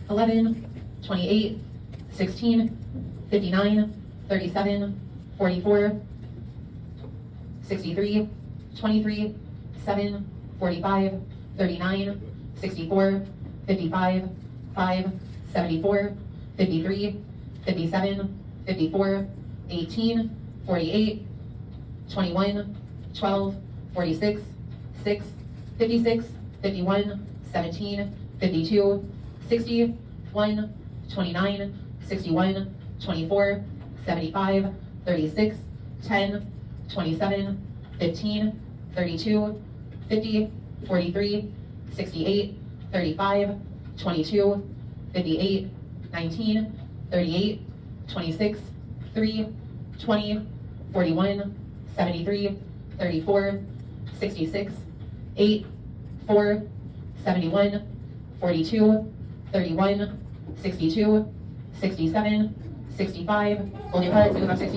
11, 28, 16, 59, 37, 44, 63, 23, 7, 45, 39, 64, 55, 5, 74, 53, 57, 54, 18, 48, 21, 12, 46, 6, 56, 51, 17, 52, 60, 1, 29, 61, 24, 75, 36, 10, 27, 15, 32, 50, 43, 68, 35, 22, 58, 19, 38, 26, 3, 20, 41, 73, 34, 66, 8, 4, 71, 42, 31, 62, 67, 65, hold your heads, move up 65.